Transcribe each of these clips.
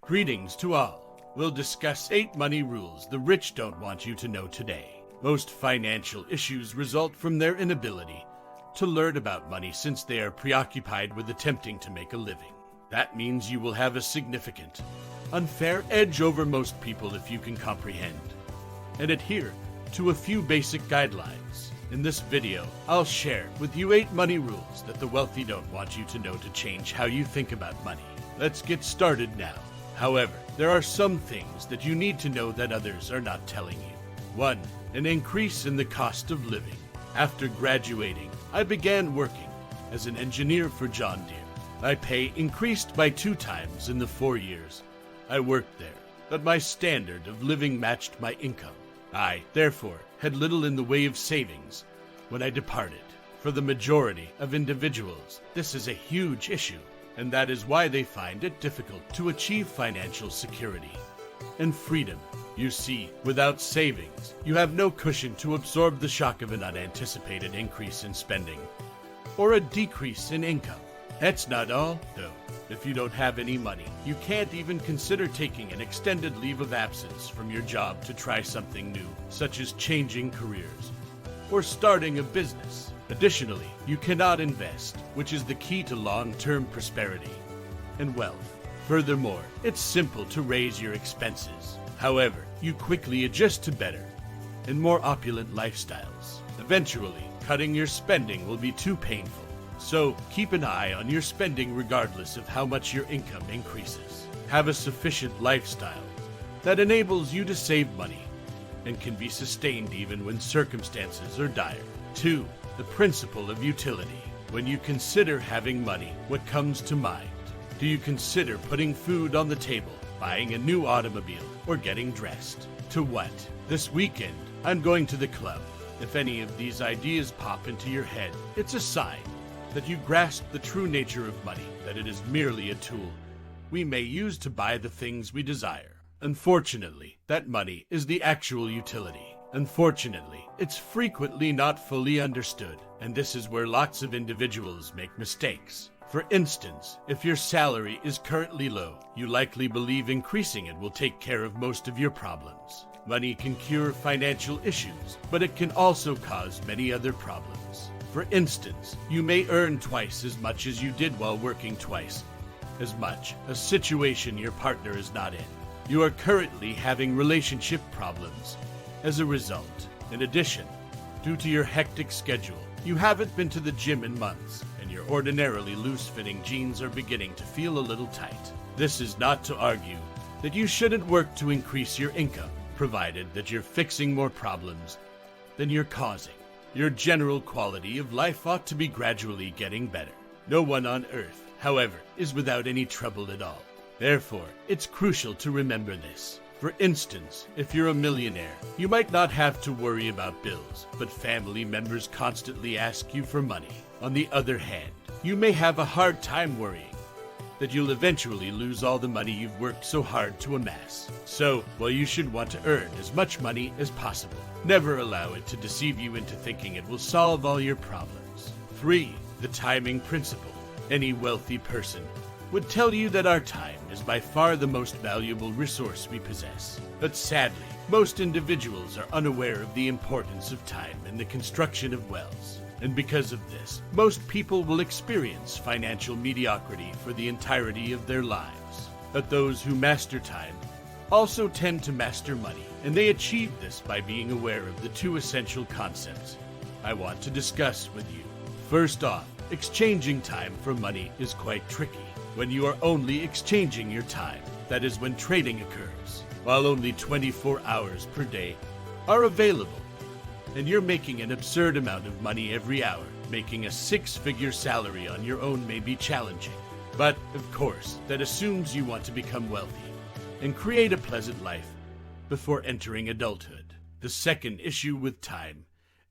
Greetings to all. We'll discuss 8 money rules the rich don't want you to know today. Most financial issues result from their inability to learn about money since they are preoccupied with attempting to make a living. That means you will have a significant, unfair edge over most people if you can comprehend and adhere to a few basic guidelines. In this video, I'll share with you 8 money rules that the wealthy don't want you to know to change how you think about money. Let's get started now. However, there are some things that you need to know that others are not telling you. 1. An increase in the cost of living. After graduating, I began working as an engineer for John Deere. My pay increased by 2 times in the 4 years I worked there, but my standard of living matched my income. I, therefore, had little in the way of savings when I departed. For the majority of individuals, this is a huge issue, and that is why they find it difficult to achieve financial security and freedom. You see, without savings, you have no cushion to absorb the shock of an unanticipated increase in spending or a decrease in income. That's not all, though. If you don't have any money, you can't even consider taking an extended leave of absence from your job to try something new, such as changing careers or starting a business. Additionally, you cannot invest, which is the key to long-term prosperity and wealth. Furthermore, it's simple to raise your expenses. However, you quickly adjust to better and more opulent lifestyles. Eventually, cutting your spending will be too painful. So, keep an eye on your spending regardless of how much your income increases. Have a sufficient lifestyle that enables you to save money and can be sustained even when circumstances are dire. 2. The principle of utility. When you consider having money, what comes to mind? Do you consider putting food on the table, buying a new automobile, or getting dressed? To what? This weekend, I'm going to the club. If any of these ideas pop into your head, it's a sign that you grasp the true nature of money, that it is merely a tool we may use to buy the things we desire. Unfortunately, that money is the actual utility. Unfortunately, it's frequently not fully understood, and this is where lots of individuals make mistakes. For instance, if your salary is currently low, you likely believe increasing it will take care of most of your problems. Money can cure financial issues, but it can also cause many other problems. For instance, you may earn twice as much as you did while working twice as much, a situation your partner is not in. You are currently having relationship problems as a result. In addition, due to your hectic schedule, you haven't been to the gym in months, and your ordinarily loose-fitting jeans are beginning to feel a little tight. This is not to argue that you shouldn't work to increase your income, provided that you're fixing more problems than you're causing. Your general quality of life ought to be gradually getting better. No one on earth, however, is without any trouble at all. Therefore, it's crucial to remember this. For instance, if you're a millionaire, you might not have to worry about bills, but family members constantly ask you for money. On the other hand, you may have a hard time worrying that you'll eventually lose all the money you've worked so hard to amass. So, while you should want to earn as much money as possible, never allow it to deceive you into thinking it will solve all your problems. 3. The timing principle. Any wealthy person would tell you that our time is by far the most valuable resource we possess. But sadly, most individuals are unaware of the importance of time in the construction of wealth. And because of this, most people will experience financial mediocrity for the entirety of their lives. But those who master time also tend to master money, and they achieve this by being aware of the 2 essential concepts I want to discuss with you. First off, exchanging time for money is quite tricky. When you are only exchanging your time, that is when trading occurs, while only 24 hours per day are available, and you're making an absurd amount of money every hour. Making a 6-figure salary on your own may be challenging, but of course, that assumes you want to become wealthy and create a pleasant life before entering adulthood. The second issue with time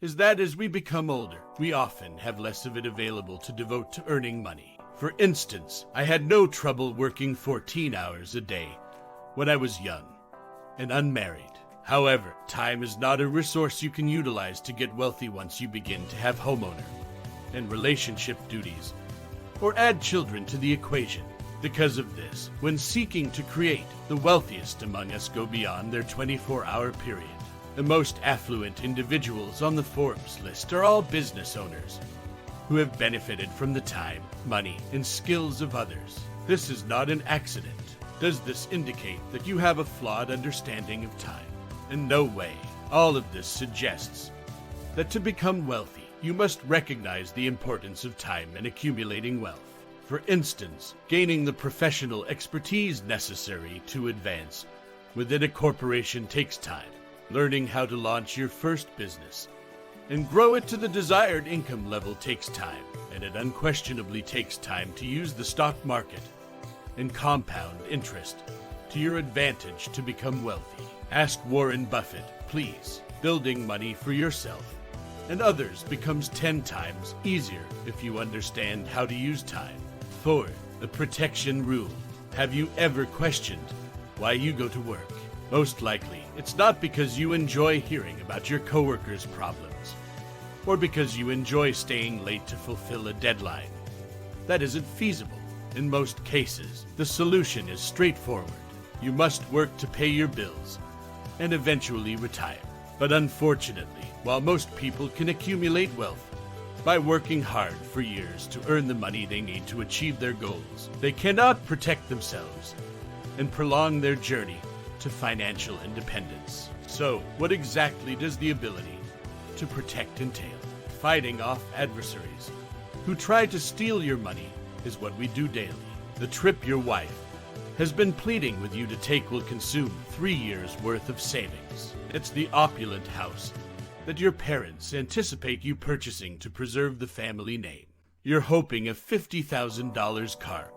is that as we become older, we often have less of it available to devote to earning money. For instance, I had no trouble working 14 hours a day when I was young and unmarried. However, time is not a resource you can utilize to get wealthy once you begin to have homeowner and relationship duties or add children to the equation. Because of this, when seeking to create, the wealthiest among us go beyond their 24-hour period. The most affluent individuals on the Forbes list are all business owners who have benefited from the time, money, and skills of others. This is not an accident. Does this indicate that you have a flawed understanding of time? In no way. All of this suggests that to become wealthy, you must recognize the importance of time in accumulating wealth. For instance, gaining the professional expertise necessary to advance within a corporation takes time. Learning how to launch your first business and grow it to the desired income level takes time, and it unquestionably takes time to use the stock market and compound interest to your advantage to become wealthy. Ask Warren Buffett, please. Building money for yourself and others becomes 10 times easier if you understand how to use time. 4. The protection rule. Have you ever questioned why you go to work? Most likely, it's not because you enjoy hearing about your coworkers' problems, or because you enjoy staying late to fulfill a deadline. That isn't feasible. In most cases, the solution is straightforward. You must work to pay your bills and eventually retire. But unfortunately, while most people can accumulate wealth by working hard for years to earn the money they need to achieve their goals, they cannot protect themselves and prolong their journey to financial independence. So, what exactly does the ability to protect entail? Fighting off adversaries who try to steal your money is what we do daily. The trip your wife has been pleading with you to take will consume 3 years' worth of savings. It's the opulent house that your parents anticipate you purchasing to preserve the family name. You're hoping a $50,000 car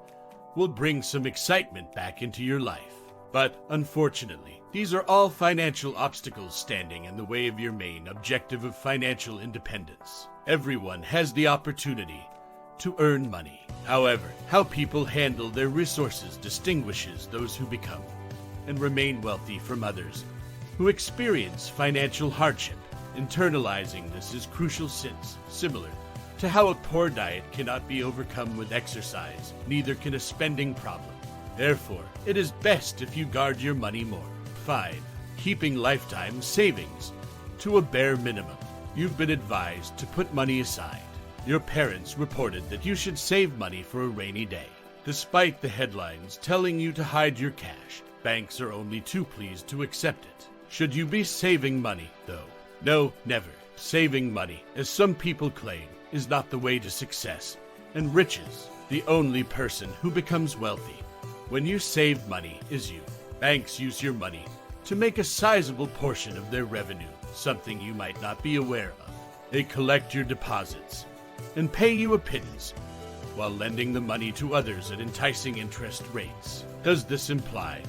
will bring some excitement back into your life. But unfortunately, these are all financial obstacles standing in the way of your main objective of financial independence. Everyone has the opportunity to earn money. However, how people handle their resources distinguishes those who become and remain wealthy from others who experience financial hardship. Internalizing this is crucial since, similar to how a poor diet cannot be overcome with exercise, neither can a spending problem. Therefore, it is best if you guard your money more. 5. Keeping lifetime savings to a bare minimum. You've been advised to put money aside. Your parents reported that you should save money for a rainy day. Despite the headlines telling you to hide your cash, banks are only too pleased to accept it. Should you be saving money, though? No, never. Saving money, as some people claim, is not the way to success and riches. The only person who becomes wealthy when you save money is you. Banks use your money to make a sizable portion of their revenue, something you might not be aware of. They collect your deposits and pay you a pittance while lending the money to others at enticing interest rates. Does this imply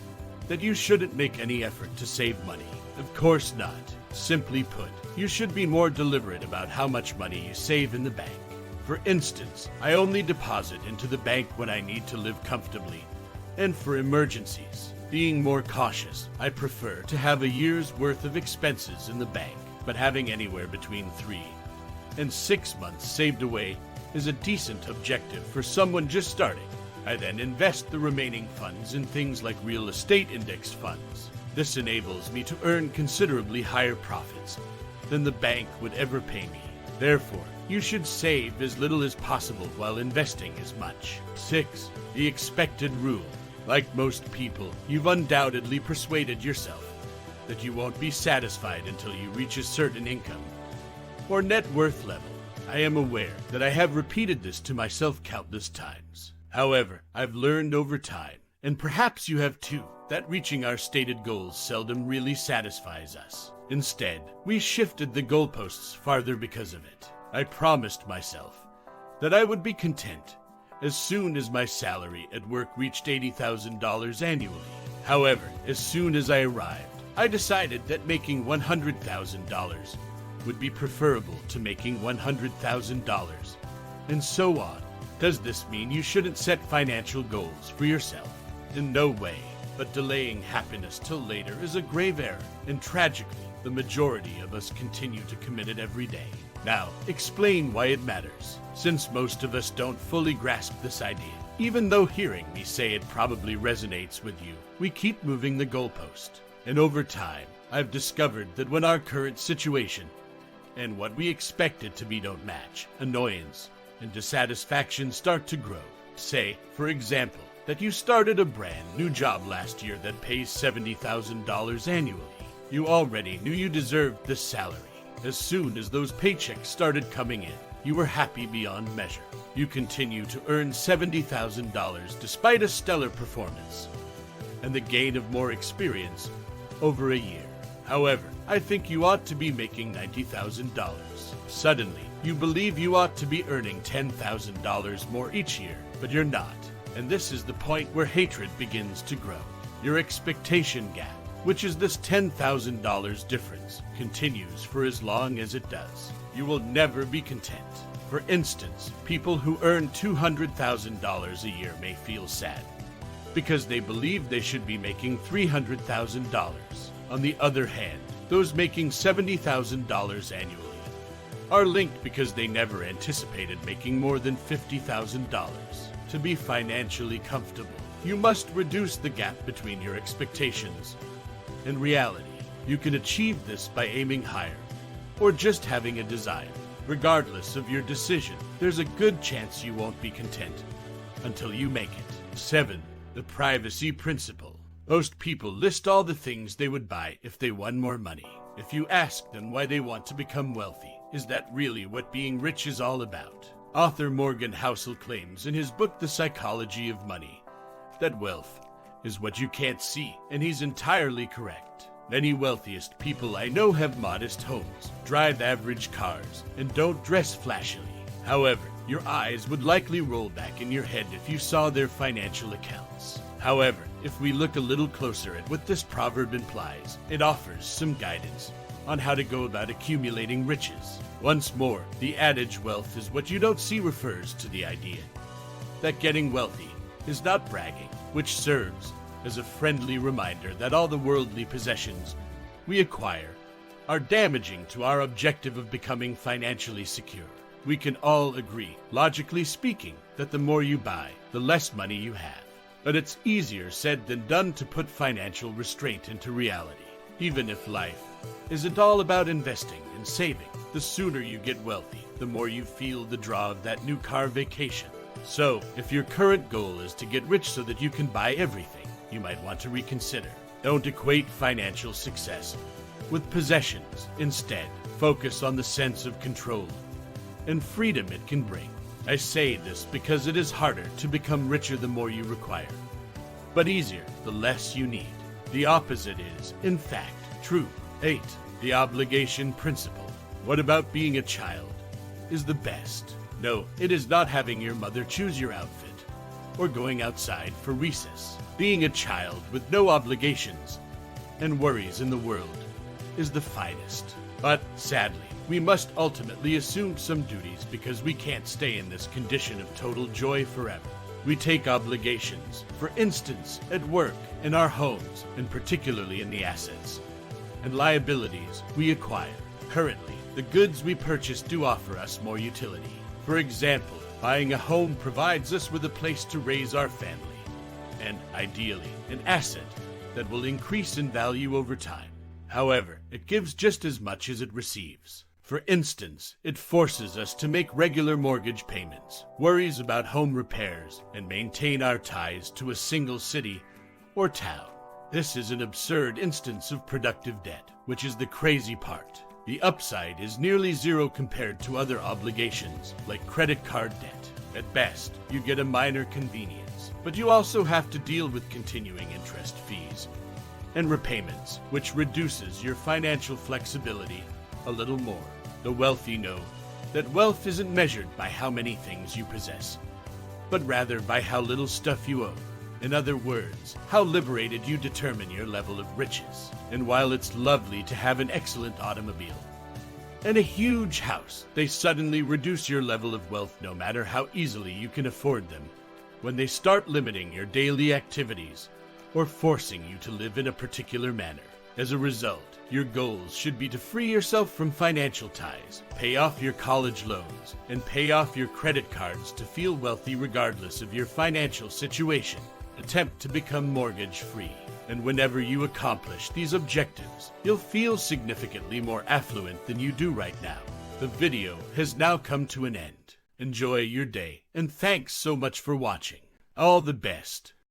that you shouldn't make any effort to save money? Of course not. Simply put, you should be more deliberate about how much money you save in the bank. For instance, I only deposit into the bank when I need to live comfortably and for emergencies. Being more cautious, I prefer to have a year's worth of expenses in the bank, but having anywhere between 3 and 6 months saved away is a decent objective for someone just starting. I then invest the remaining funds in things like real estate index funds. This enables me to earn considerably higher profits than the bank would ever pay me. Therefore, you should save as little as possible while investing as much. 6. The expected rule. Like most people, you've undoubtedly persuaded yourself that you won't be satisfied until you reach a certain income or net worth level. I am aware that I have repeated this to myself countless times. However, I've learned over time, and perhaps you have too, that reaching our stated goals seldom really satisfies us. Instead, we shifted the goalposts farther because of it. I promised myself that I would be content as soon as my salary at work reached $80,000 annually. However, as soon as I arrived, I decided that making $100,000 would be preferable to making $100,000, and so on. Does this mean you shouldn't set financial goals for yourself? In no way, but delaying happiness till later is a grave error, and tragically, the majority of us continue to commit it every day. Now, explain why it matters, since most of us don't fully grasp this idea. Even though hearing me say it probably resonates with you, we keep moving the goalpost. And over time, I've discovered that when our current situation and what we expect it to be don't match, annoyance and dissatisfaction start to grow. Say, for example, that you started a brand new job last year that pays $70,000 annually. You already knew you deserved this salary. As soon as those paychecks started coming in, you were happy beyond measure. You continue to earn $70,000 despite a stellar performance and the gain of more experience over a year. However, I think you ought to be making $90,000. Suddenly, you believe you ought to be earning $10,000 more each year, but you're not. And this is the point where hatred begins to grow. Your expectation gap, which is this $10,000 difference, continues for as long as it does. You will never be content. For instance, people who earn $200,000 a year may feel sad because they believe they should be making $300,000. On the other hand, those making $70,000 annually are linked because they never anticipated making more than $50,000. To be financially comfortable, you must reduce the gap between your expectations and reality. You can achieve this by aiming higher or just having a desire. Regardless of your decision, there's a good chance you won't be content until you make it. 7. The privacy principle. Most people list all the things they would buy if they won more money. If you ask them why they want to become wealthy, is that really what being rich is all about? Author Morgan Housel claims in his book The Psychology of Money that wealth is what you can't see, and he's entirely correct. Many wealthiest people I know have modest homes, drive average cars, and don't dress flashily. However, your eyes would likely roll back in your head if you saw their financial accounts. However, if we look a little closer at what this proverb implies, it offers some guidance on how to go about accumulating riches. Once more, the adage wealth is what you don't see refers to the idea that getting wealthy is not bragging, which serves as a friendly reminder that all the worldly possessions we acquire are damaging to our objective of becoming financially secure. We can all agree, logically speaking, that the more you buy, the less money you have. But it's easier said than done to put financial restraint into reality. Even if life isn't all about investing and saving, the sooner you get wealthy, the more you feel the draw of that new car vacation. So, if your current goal is to get rich so that you can buy everything, you might want to reconsider. Don't equate financial success with possessions. Instead, focus on the sense of control and freedom it can bring. I say this because it is harder to become richer the more you require, but easier the less you need. The opposite is, in fact, true. 8. The obligation principle. What about being a child is the best? No, it is not having your mother choose your outfit or going outside for recess. Being a child with no obligations and worries in the world is the finest. But sadly, we must ultimately assume some duties because we can't stay in this condition of total joy forever. We take obligations, for instance, at work, in our homes, and particularly in the assets and liabilities we acquire. Currently, the goods we purchase do offer us more utility. For example, buying a home provides us with a place to raise our family, and ideally, an asset that will increase in value over time. However, it gives just as much as it receives. For instance, it forces us to make regular mortgage payments, worries about home repairs, and maintain our ties to a single city or town. This is an absurd instance of productive debt, which is the crazy part. The upside is nearly zero compared to other obligations, like credit card debt. At best, you get a minor convenience, but you also have to deal with continuing interest fees and repayments, which reduces your financial flexibility a little more. The wealthy know that wealth isn't measured by how many things you possess, but rather by how little stuff you own. In other words, how liberated you determine your level of riches. And while it's lovely to have an excellent automobile and a huge house, they suddenly reduce your level of wealth no matter how easily you can afford them when they start limiting your daily activities or forcing you to live in a particular manner. As a result, your goals should be to free yourself from financial ties, pay off your college loans, and pay off your credit cards to feel wealthy regardless of your financial situation. Attempt to become mortgage-free, and whenever you accomplish these objectives, you'll feel significantly more affluent than you do right now. The video has now come to an end. Enjoy your day, and thanks so much for watching. All the best.